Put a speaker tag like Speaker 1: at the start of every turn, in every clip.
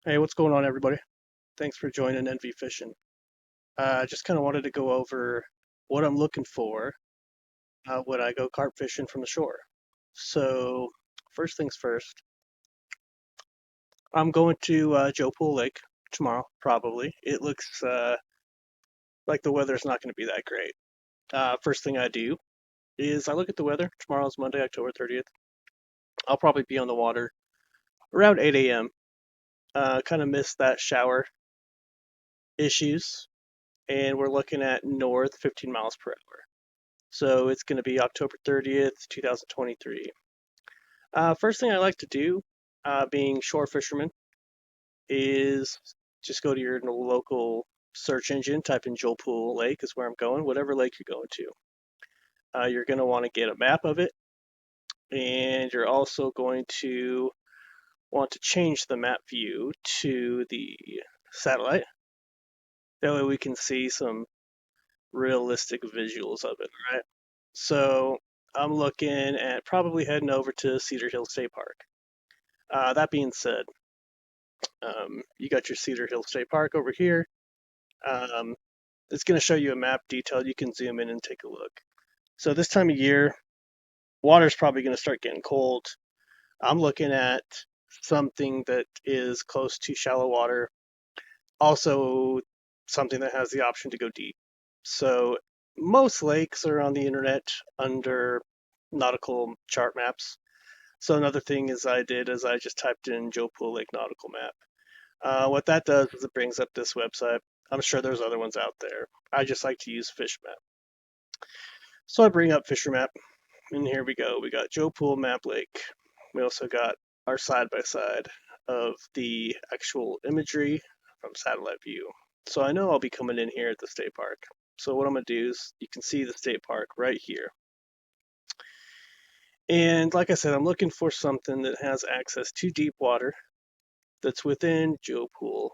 Speaker 1: Hey, what's going on, everybody? Thanks for joining NV Fishing. Just kind of wanted to go over what I'm looking for when I go carp fishing from the shore. So, first things first, I'm going to Joe Pool Lake tomorrow, probably. It looks like the weather's not going to be that great. First thing I do is I look at the weather. Tomorrow's Monday, October 30th. I'll probably be on the water around 8 a.m. Kind of missed that shower issues, and we're looking at north 15 miles per hour. So it's going to be October 30th, 2023. First thing I like to do, being shore fisherman, is just go to your local search engine, type in Joel Pool Lake is where I'm going, whatever lake you're going to. You're going to want to get a map of it, and you're also going to want to change the map view to the satellite. That way we can see some realistic visuals of it, right? So I'm looking at probably heading over to Cedar Hill State Park. That being said, you got your Cedar Hill State Park over here. Um, it's going to show you a map detailed. You can zoom in and take a look. So this time of year, water's probably going to start getting cold. I'm looking at something that is close to shallow water, also something that has the option to go deep. So most lakes are on the internet under nautical chart maps. So another thing is I did is I just typed in Joe Pool Lake Nautical Map. What that does is it brings up this website. I'm sure there's other ones out there. I just like to use FishMap. So I bring up FisherMap, and here we go. We got Joe Pool Map Lake. We also got our side by side of the actual imagery from satellite view. So I know I'll be coming in here at the state park. So what I'm gonna do is you can see the state park right here. And like I said, I'm looking for something that has access to deep water that's within Joe Pool,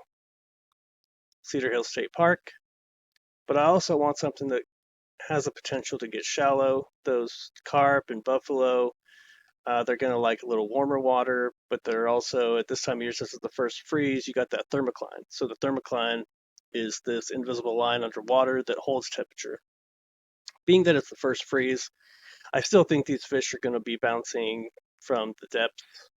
Speaker 1: Cedar Hill State Park, but I also want something that has the potential to get shallow. Those carp and buffalo, they're going to like a little warmer water, but they're also, at this time of year, since it's the first freeze, you got that thermocline. So the thermocline is this invisible line underwater that holds temperature. Being that it's the first freeze, I still think these fish are going to be bouncing from the depths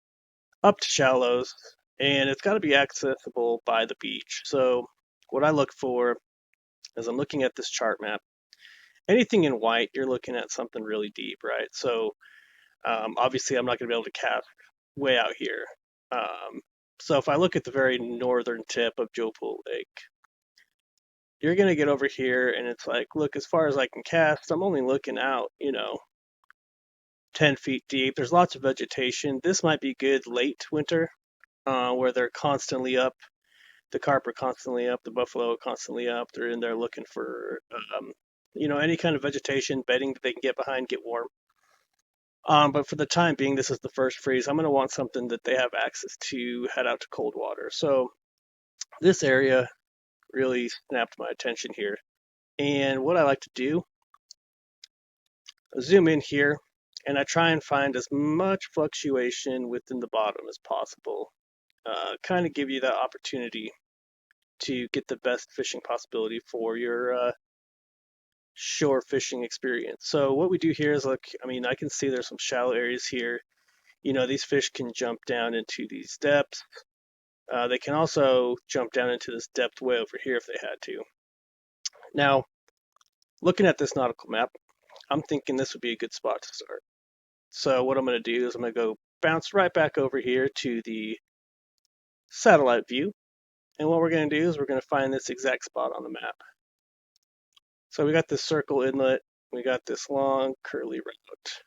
Speaker 1: up to shallows, and it's got to be accessible by the beach. So what I look for is I'm looking at this chart map. Anything in white, you're looking at something really deep, right? So obviously, I'm not going to be able to cast way out here. So if I look at the very northern tip of Joe Pool Lake, you're going to get over here, and it's like, look, as far as I can cast, I'm only looking out, 10 feet deep. There's lots of vegetation. This might be good late winter, where they're constantly up. The carp are constantly up. The buffalo are constantly up. They're in there looking for, any kind of vegetation, bedding that they can get behind, get warm. But for the time being, this is the first freeze. I'm going to want something that they have access to head out to cold water. So this area really snapped my attention here. And what I like to do, zoom in here, and I try and find as much fluctuation within the bottom as possible. Kind of give you that opportunity to get the best fishing possibility for your shore fishing experience. So what we do here is look, I mean, I can see there's some shallow areas here. These fish can jump down into these depths. They can also jump down into this depth way over here if they had to. Now, looking at this nautical map, I'm thinking this would be a good spot to start. So what I'm going to do is I'm going to go bounce right back over here to the satellite view. And what we're going to do is we're going to find this exact spot on the map. So we got this circle inlet. We got this long curly route.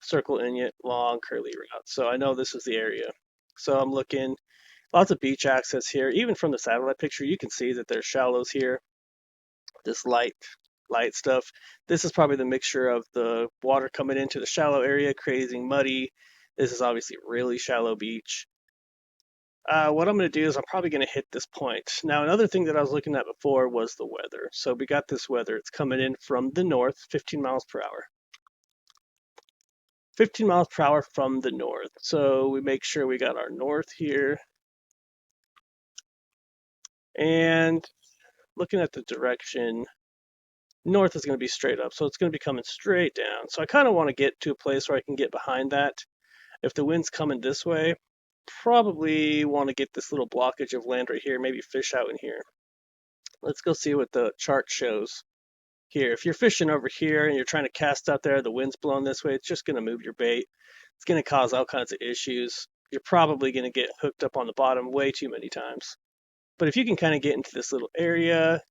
Speaker 1: Circle inlet, long curly route. So I know this is the area. So I'm looking, lots of beach access here. Even from the satellite picture, you can see that there's shallows here. This light stuff. This is probably the mixture of the water coming into the shallow area, creating muddy. This is obviously really shallow beach. What I'm going to do is I'm probably going to hit this point. Now, another thing that I was looking at before was the weather. So we got this weather. It's coming in from the north, 15 miles per hour. 15 miles per hour from the north. So we make sure we got our north here. And looking at the direction, north is going to be straight up, so it's going to be coming straight down. So I kind of want to get to a place where I can get behind that. If the wind's coming this way, probably want to get this little blockage of land right here, maybe fish out in here. Let's go see what the chart shows here. If you're fishing over here and you're trying to cast out there, the wind's blowing this way, it's just going to move your bait. It's going to cause all kinds of issues. You're probably going to get hooked up on the bottom way too many times. But if you can kind of get into this little area,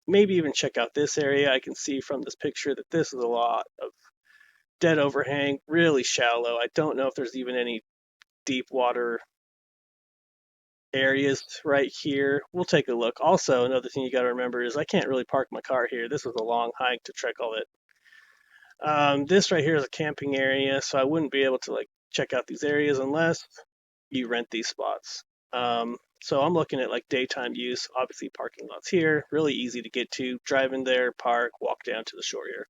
Speaker 1: maybe even check out this area. I can see from this picture that this is a lot of dead overhang, really shallow. I don't know if there's even any deep water areas right here. We'll take a look. Also, another thing you got to remember is I can't really park my car here. This is a long hike to trek all that. This right here is a camping area, so I wouldn't be able to like check out these areas unless you rent these spots. So I'm looking at like daytime use. Obviously, parking lots here, really easy to get to. Drive in there, park, walk down to the shore here.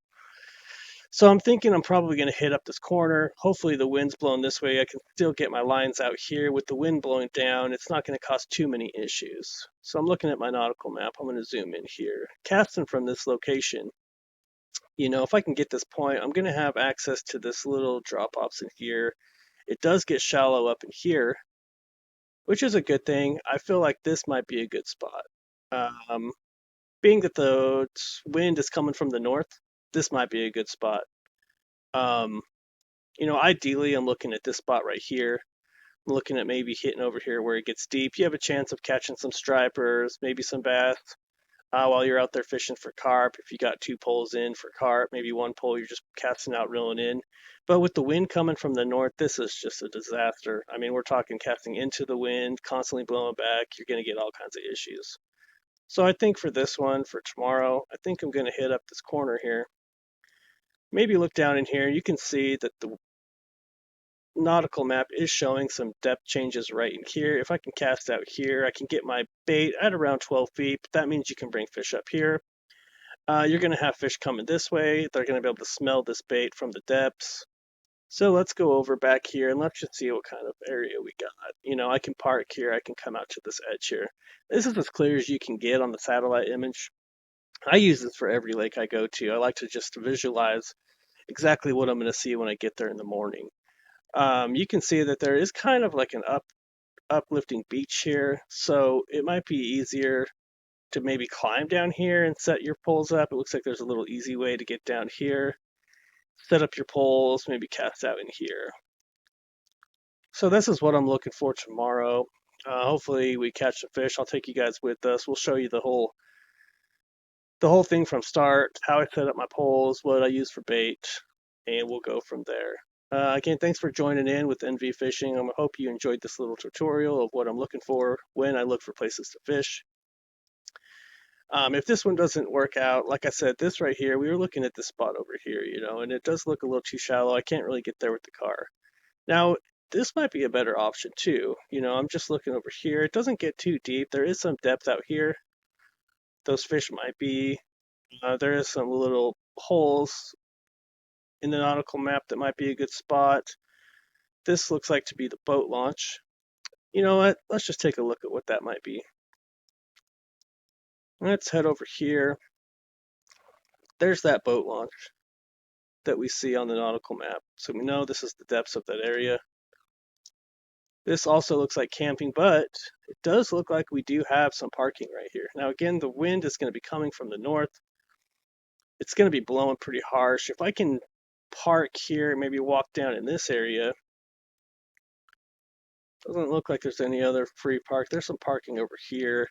Speaker 1: So I'm thinking I'm probably going to hit up this corner. Hopefully the wind's blowing this way. I can still get my lines out here. With the wind blowing down, it's not going to cause too many issues. So I'm looking at my nautical map. I'm going to zoom in here. Casting from this location, if I can get this point, I'm going to have access to this little drop-offs in here. It does get shallow up in here, which is a good thing. I feel like this might be a good spot. Um, Being that the wind is coming from the north, this might be a good spot. Um, Ideally, I'm looking at this spot right here. I'm looking at maybe hitting over here where it gets deep. You have a chance of catching some stripers, maybe some bass while you're out there fishing for carp. If you got two poles in for carp, maybe one pole you're just casting out, reeling in. But with the wind coming from the north, this is just a disaster. I mean, we're talking casting into the wind, constantly blowing back. You're going to get all kinds of issues. So I think for this one, for tomorrow, I think I'm going to hit up this corner here. Maybe look down in here. You can see that the nautical map is showing some depth changes right in here. If I can cast out here, I can get my bait at around 12 feet. But that means you can bring fish up here. You're going to have fish coming this way. They're going to be able to smell this bait from the depths. So let's go over back here and let's just see what kind of area we got. I can park here. I can come out to this edge here. This is as clear as you can get on the satellite image. I use this for every lake I go to. I like to just visualize exactly what I'm going to see when I get there in the morning. You can see that there is kind of like an uplifting beach here, so it might be easier to maybe climb down here and set your poles up. It looks like there's a little easy way to get down here. Set up your poles, maybe cast out in here. So this is what I'm looking for tomorrow. Hopefully we catch some fish. I'll take you guys with us. We'll show you the whole thing from start, how I set up my poles, what I use for bait, and we'll go from there. Again, thanks for joining in with NV Fishing. I hope you enjoyed this little tutorial of what I'm looking for when I look for places to fish. If this one doesn't work out, like I said, this right here, we were looking at this spot over here, and it does look a little too shallow. I can't really get there with the car. Now, this might be a better option too. I'm just looking over here. It doesn't get too deep. There is some depth out here. Those fish might be. There is some little holes in the nautical map that might be a good spot. This looks like to be the boat launch. You know what? Let's just take a look at what that might be. Let's head over here. There's that boat launch that we see on the nautical map. So we know this is the depths of that area. This also looks like camping, but it does look like we do have some parking right here. Now again, the wind is going to be coming from the north. It's going to be blowing pretty harsh. If I can park here, maybe walk down in this area. Doesn't look like there's any other free park. There's some parking over here.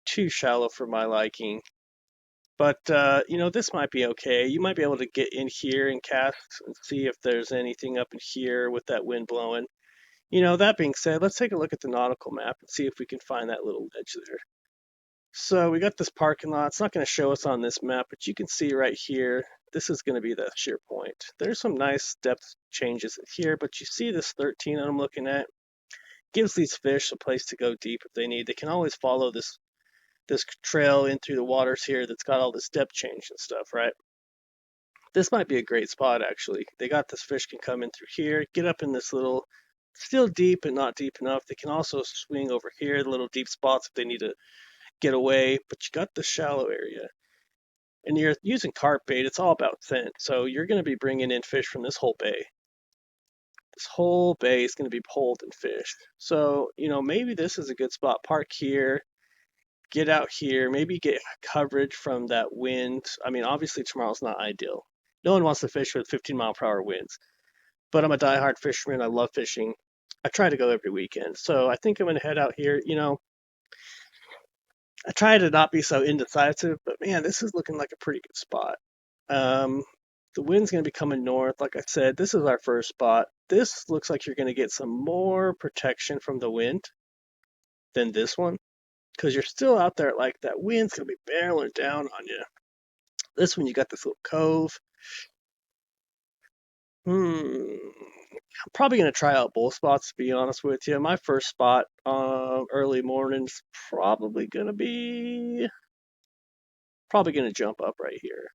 Speaker 1: Too shallow for my liking. But, this might be okay. You might be able to get in here and cast and see if there's anything up in here with that wind blowing. That being said, let's take a look at the nautical map and see if we can find that little ledge there. So we got this parking lot. It's not going to show us on this map, but you can see right here, this is going to be that shear point. There's some nice depth changes in here, but you see this 13 that I'm looking at? Gives these fish a place to go deep if they need. They can always follow this trail in through the waters here that's got all this depth change and stuff, right? This might be a great spot, actually. They got this fish can come in through here, get up in this little, still deep but not deep enough. They can also swing over here, the little deep spots if they need to get away, but you got the shallow area. And you're using carp bait, it's all about scent. So you're going to be bringing in fish from this whole bay. This whole bay is going to be pulled and fished. So, maybe this is a good spot. Park here, get out here, maybe get coverage from that wind. I mean, obviously tomorrow's not ideal. No one wants to fish with 15-mile-per-hour winds. But I'm a diehard fisherman. I love fishing. I try to go every weekend. So I think I'm going to head out here. I try to not be so indecisive, but man, this is looking like a pretty good spot. Um, the wind's going to be coming north. Like I said, this is our first spot. This looks like you're going to get some more protection from the wind than this one, because you're still out there like that wind's going to be barreling down on you. This one, you got this little cove. I'm probably going to try out both spots, to be honest with you. My first spot early morning's probably going to jump up right here.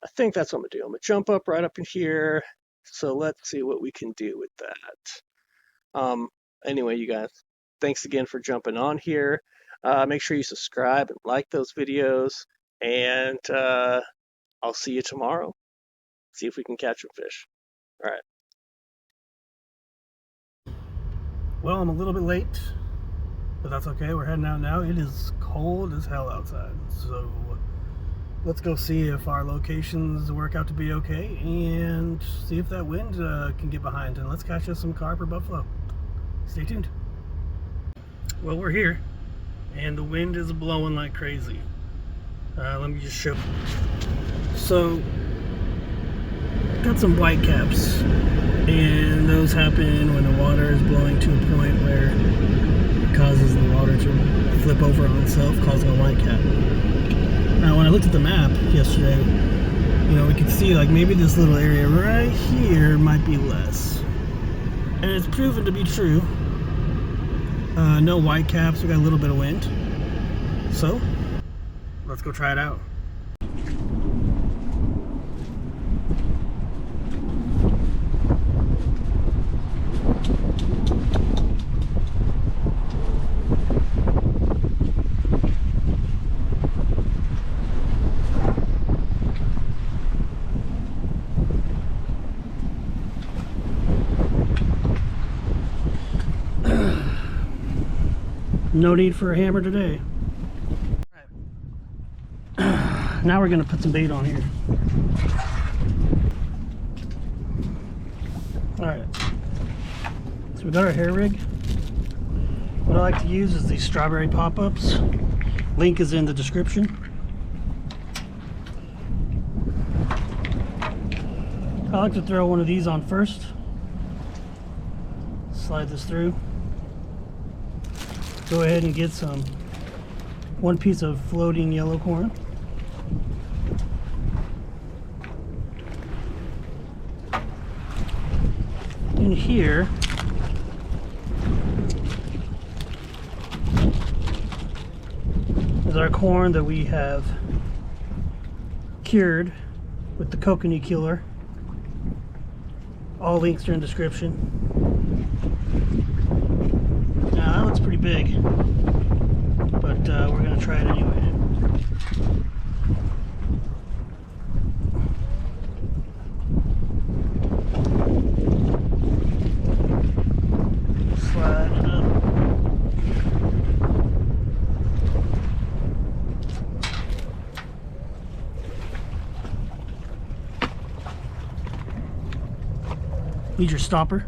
Speaker 1: I think that's what I'm going to do. I'm going to jump up right up in here. So let's see what we can do with that. Anyway, you guys, thanks again for jumping on here. Make sure you subscribe and like those videos. And I'll see you tomorrow. See if we can catch some fish. All right.
Speaker 2: Well, I'm a little bit late, but that's okay. We're heading out now. It is cold as hell outside, so let's go see if our locations work out to be okay and see if that wind can get behind, and let's catch us some carp or buffalo. Stay tuned. Well, we're here and the wind is blowing like crazy. Let me just show. So got some white caps, and those happen when the water is blowing to a point where it causes the water to flip over on itself, causing a white cap. Now, when I looked at the map yesterday, we could see like maybe this little area right here might be less, and it's proven to be true. No white caps. We got a little bit of wind, so let's go try it out. No need for a hammer today. Right. Now we're going to put some bait on here. Alright. So we got our hair rig. What I like to use is these strawberry pop-ups. Link is in the description. I like to throw one of these on first. Slide this through. Go ahead and get one piece of floating yellow corn. In here is our corn that we have cured with the coconut killer. All links are in the description. Now that looks pretty big, but we're going to try it anyway. Slide it up. Need your stopper.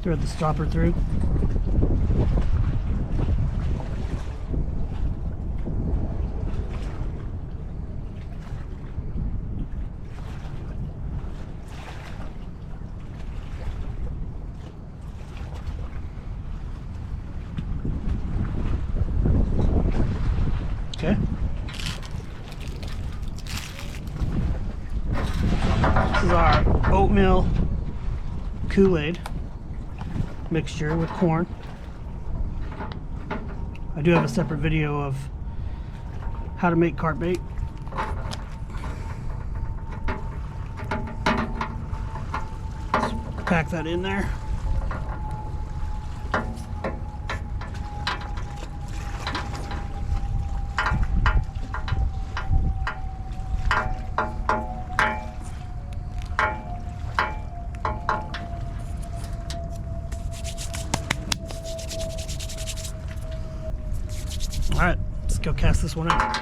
Speaker 2: Thread the stopper through. Okay. This is our oatmeal Kool-Aid mixture with corn. I do have a separate video of how to make carp bait. Let's pack that in there. All right, let's go cast this one out.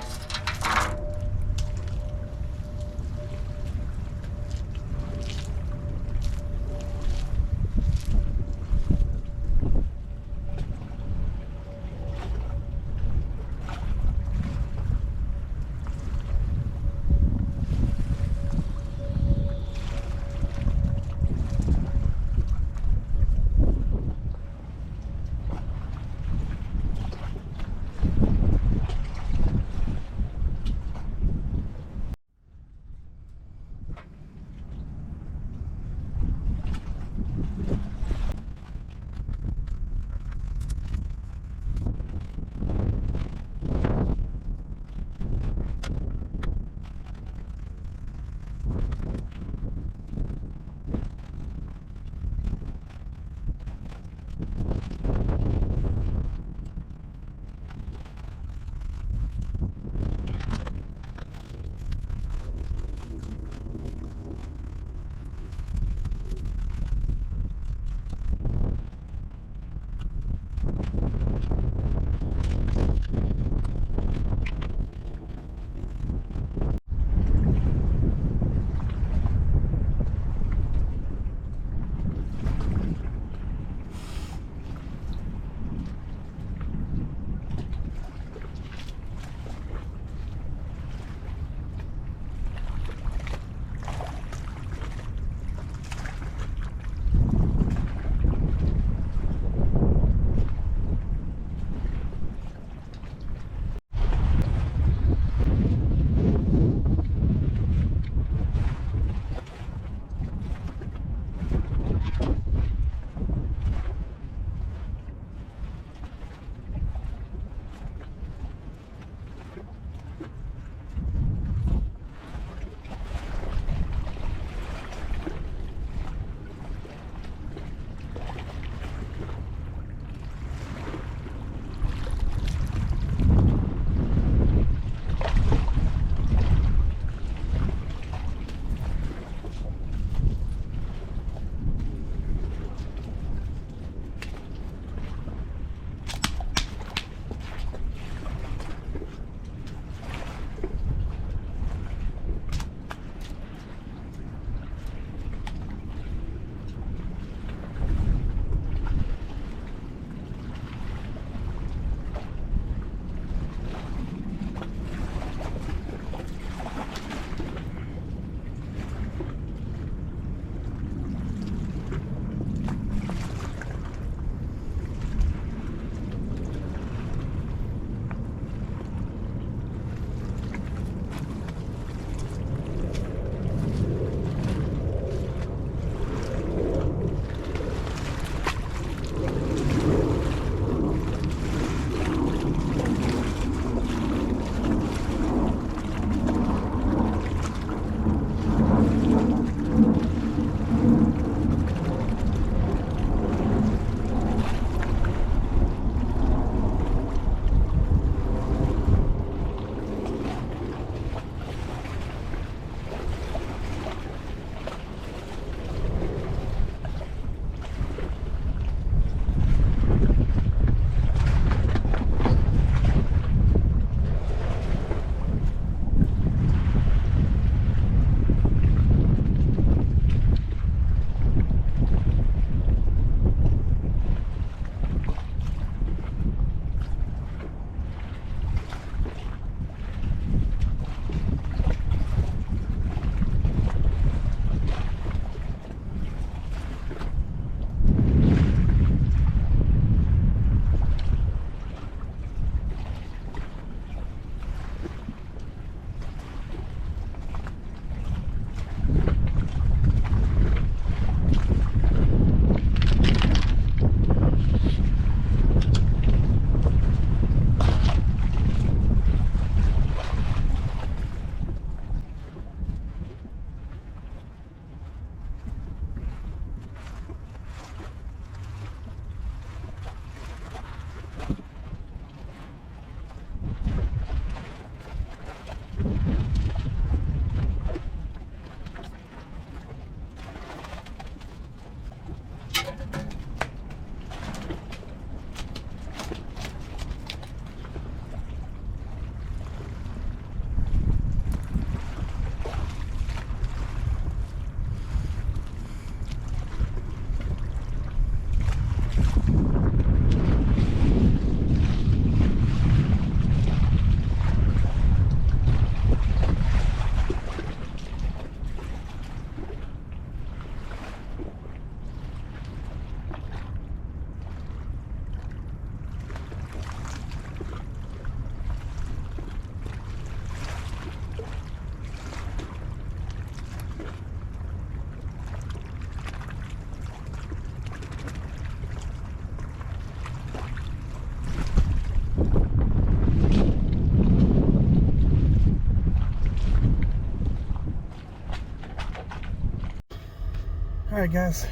Speaker 2: All right, guys,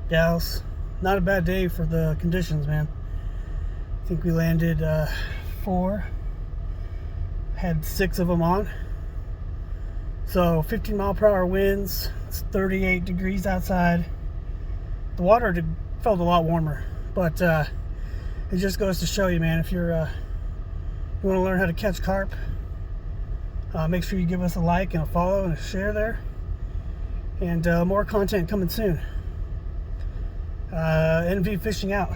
Speaker 2: gals, not a bad day for the conditions, man. I think we landed 4, had 6 of them on. So 15-mile-per-hour winds. It's 38 degrees outside. The water felt a lot warmer, but it just goes to show you, man, if you're you want to learn how to catch carp, make sure you give us a like and a follow and a share there. And more content coming soon. NV Fishing out.